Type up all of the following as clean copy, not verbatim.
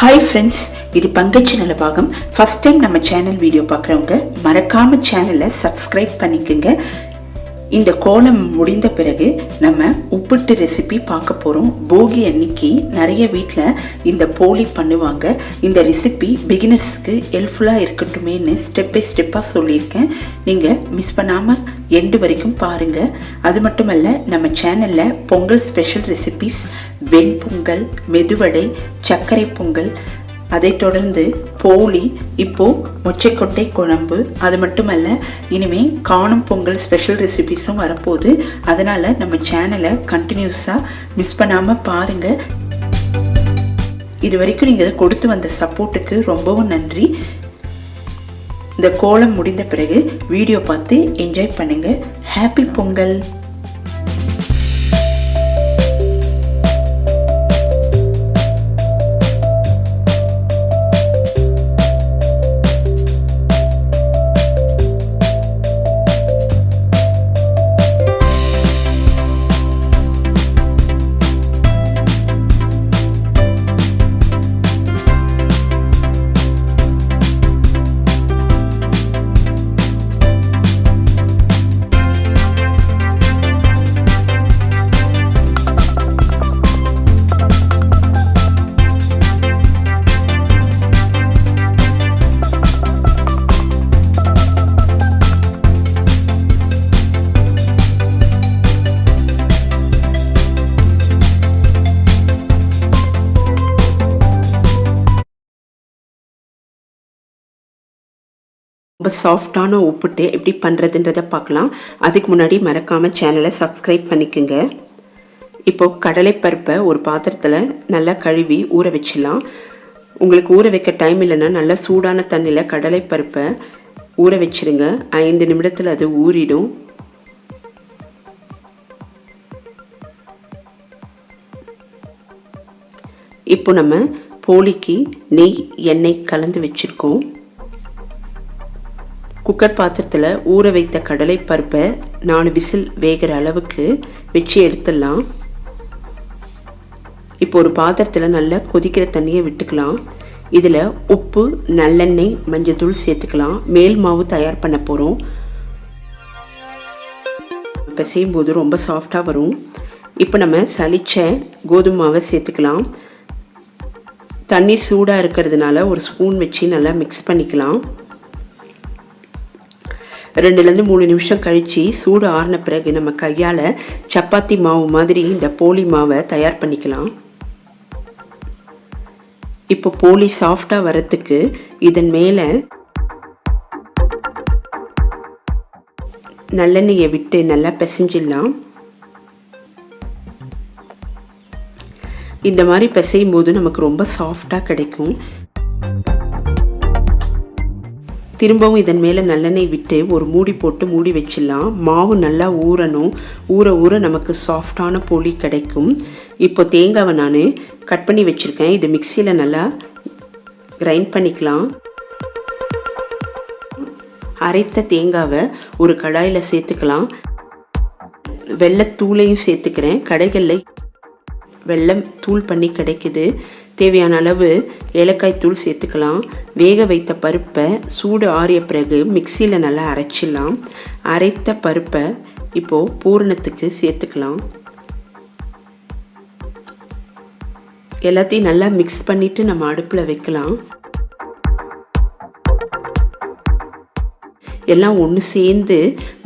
Hi friends இது Pankaj Nalabagam first time நம்ம channel video பார்க்குறவங்க மறக்காம சேனலை சப்ஸ்கிரைப் பண்ணிக்கங்க. இந்த கோலம் முடிந்த பிறகு நம்ம உப்பிட்டு ரெசிபி பார்க்க போகிறோம். போகி அன்னைக்கு நிறைய வீட்டில் இந்த போலி பண்ணுவாங்க. இந்த ரெசிபி பிகினர்ஸ்க்கு ஹெல்ப்ஃபுல்லாக இருக்கட்டுமேன்னு ஸ்டெப் பை ஸ்டெப்பாக சொல்லியிருக்கேன். நீங்கள் மிஸ் பண்ணாமல் எண்டு வரைக்கும் பாருங்கள். அது மட்டுமல்ல, நம்ம சேனலில் பொங்கல் ஸ்பெஷல் ரெசிபிஸ், வெண்பொங்கல், மெதுவடை, சர்க்கரை பொங்கல், அதை தொடர்ந்து போலி, இப்போ மொச்சைக்கொட்டை குழம்பு, அது மட்டுமல்ல இனிமேல் காணும் பொங்கல் ஸ்பெஷல் ரெசிபிஸும் வரப்போகுது. அதனால் நம்ம சேனலை கண்டினியூஸாக மிஸ் பண்ணாமல் பாருங்கள். இது வரைக்கும் நீங்கள் கொடுத்து வந்த சப்போர்ட்டுக்கு ரொம்பவும் நன்றி. இந்த கோலம் முடிந்த பிறகு வீடியோ பார்த்து என்ஜாய் பண்ணுங்கள். ஹாப்பி பொங்கல். ரொம்ப சாஃப்டான உப்புட்டு எப்படி பண்ணுறதுன்றதை பார்க்கலாம். அதுக்கு முன்னாடி மறக்காமல் சேனலை சப்ஸ்கிரைப் பண்ணிக்கோங்க. இப்போது கடலைப்பருப்பை ஒரு பாத்திரத்தில் நல்லா கழுவி ஊற வச்சிடலாம். உங்களுக்கு ஊற வைக்க டைம் இல்லைன்னா நல்லா சூடான தண்ணியில் கடலைப்பருப்பை ஊற வச்சிருங்க. 5 நிமிடத்தில் அது ஊறிடும். இப்போ நம்ம போலிக்கு நெய், எண்ணெய் கலந்து வச்சுருக்கோம். குக்கர் பாத்திரத்தில் ஊற வைத்த கடலை பருப்பை 4 விசில் வேகிற அளவுக்கு வச்சு எடுத்துடலாம். இப்போ ஒரு பாத்திரத்தில் நல்லா கொதிக்கிற தண்ணியை விட்டுக்கலாம். இதில் உப்பு, நல்லெண்ணெய், மஞ்சள் சேர்த்துக்கலாம். மேல் மாவு தயார் பண்ண போகிறோம். பிசையும் போது ரொம்ப சாஃப்டாக வரும். இப்போ நம்ம சலிச்ச கோதுமை மாவை சேர்த்துக்கலாம். தண்ணீர் சூடாக இருக்கிறதுனால ஒரு ஸ்பூன் வச்சு நல்லா மிக்ஸ் பண்ணிக்கலாம். 2-3 நிமிஷம் கழித்து சூடு ஆறின பிறகு நம்ம கையால் சப்பாத்தி மாவு மாதிரி இந்த போலி மாவை தயார் பண்ணிக்கலாம். இப்போ போலி சாஃப்டாக வரத்துக்கு இதன் மேலே நல்லெண்ணெயை விட்டு நல்லா பிசைஞ்சிடலாம். இந்த மாதிரி பிசையும் போது நமக்கு ரொம்ப சாஃப்டாக கிடைக்கும். திரும்பவும் இதன் மேலே நல்லெண்ணெய் விட்டு ஒரு மூடி போட்டு மூடி வச்சிடலாம். மாவு நல்லா ஊறணும். ஊற ஊற நமக்கு சாஃப்டான போலி கிடைக்கும். இப்போ தேங்காவை நான் கட் பண்ணி வச்சுருக்கேன். இது மிக்சியில் நல்லா கிரைண்ட் பண்ணிக்கலாம். அரைத்த தேங்காவை ஒரு கடாயில் சேர்த்துக்கலாம். வெள்ளத்தூளையும் சேர்த்துக்கிறேன். கடைகளில் வெல்லம் தூள் பண்ணி கிடைக்குது. தேவையான அளவு ஏலக்காய் தூள் சேர்த்துக்கலாம். வேக வைத்த பருப்பை சூடு ஆறிய பிறகு மிக்சியில் நல்லா அரைச்சிடலாம். அரைத்த பருப்பை இப்போது பூரணத்துக்கு சேர்த்துக்கலாம். எல்லாத்தையும் நல்லா மிக்ஸ் பண்ணிவிட்டு நம்ம அடுப்பில் வைக்கலாம். எல்லாம் ஒன்று சேர்ந்து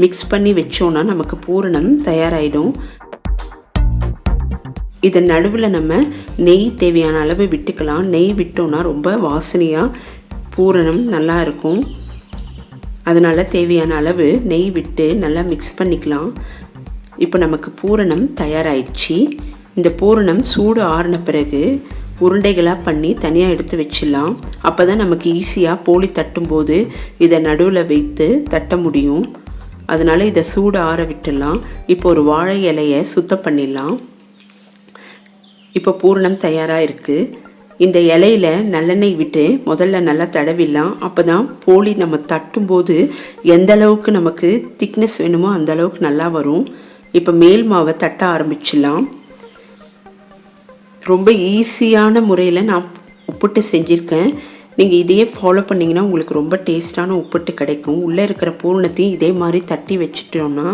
மிக்ஸ் பண்ணி வச்சோன்னா நமக்கு பூரணம் தயாராகிடும். இதன் நடுவில் நம்ம நெய் தேவையான அளவு விட்டுக்கலாம். நெய் விட்டோன்னா ரொம்ப வாசனையாக பூரணம் நல்லா இருக்கும். அதனால் தேவையான அளவு நெய் விட்டு நல்லா மிக்ஸ் பண்ணிக்கலாம். இப்போ நமக்கு பூரணம் தயாராகிடுச்சு. இந்த பூரணம் சூடு ஆறின பிறகு உருண்டைகளாக பண்ணி தனியாக எடுத்து வச்சிடலாம். அப்போ தான் நமக்கு ஈஸியாக போலி தட்டும்போது இதை நடுவில் வைத்து தட்ட முடியும். அதனால் இதை சூடு ஆற விட்டுடலாம். இப்போ ஒரு வாழை இலையை சுத்தம் பண்ணிடலாம். இப்போ பூரணம் தயாராக இருக்குது. இந்த இலையில் நல்லெண்ணெய் விட்டு முதல்ல நல்லா தடவிடலாம். அப்போ தான் போலி நம்ம தட்டும்போது எந்த அளவுக்கு நமக்கு திக்னஸ் வேணுமோ அந்த அளவுக்கு நல்லா வரும். இப்போ மேல் மாவை தட்ட ஆரம்பிச்சிடலாம். ரொம்ப ஈஸியான முறையில் நான் உப்புட்டு செஞ்சுருக்கேன். நீங்கள் இதையே ஃபாலோ பண்ணிங்கன்னா உங்களுக்கு ரொம்ப டேஸ்ட்டான உப்புட்டு கிடைக்கும். உள்ளே இருக்கிற பூரணத்தையும் இதே மாதிரி தட்டி வச்சுட்டோன்னா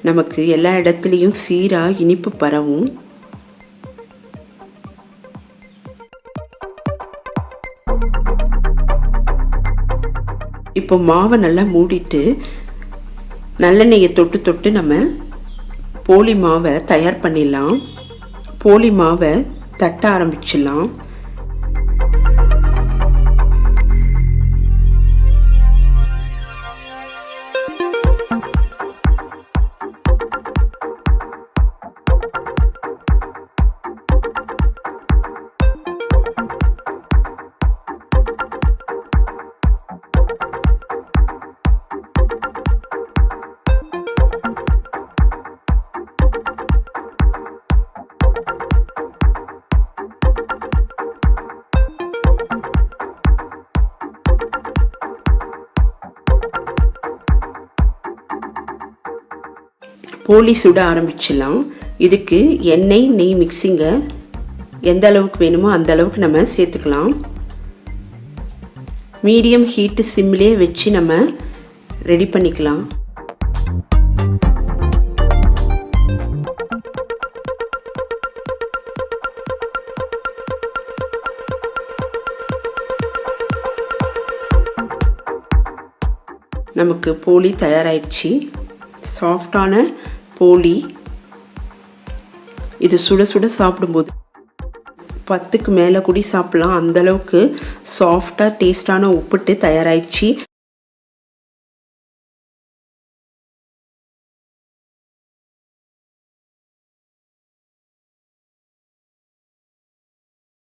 நமக்கு எல்லா இடத்துலையும் சீராக இனிப்பு பரவும். இப்போ மாவை நல்லா மூடிட்டு நல்லெண்ணெயை தொட்டு தொட்டு நம்ம போலி மாவை தயார் பண்ணிடலாம். போலி மாவை தட்ட ஆரம்பிச்சிடலாம். போலி சுட ஆரம்பிச்சிடலாம். இதுக்கு எண்ணெய் நெய் மிக்சிங்க எந்த அளவுக்கு வேணுமோ அந்த அளவுக்கு நம்ம சேர்த்துக்கலாம். மீடியம் ஹீட்டு சிம்லேயே வச்சு நம்ம ரெடி பண்ணிக்கலாம். நமக்கு போலி தயாராகிடுச்சு. சாஃப்டான போலி. இது சுட சுட சாப்பிடும்போது 10க்கு மேலே கூட சாப்பிடலாம். அந்தளவுக்கு சாஃப்டாக டேஸ்டான உப்புட்டு தயாராகிடுச்சு.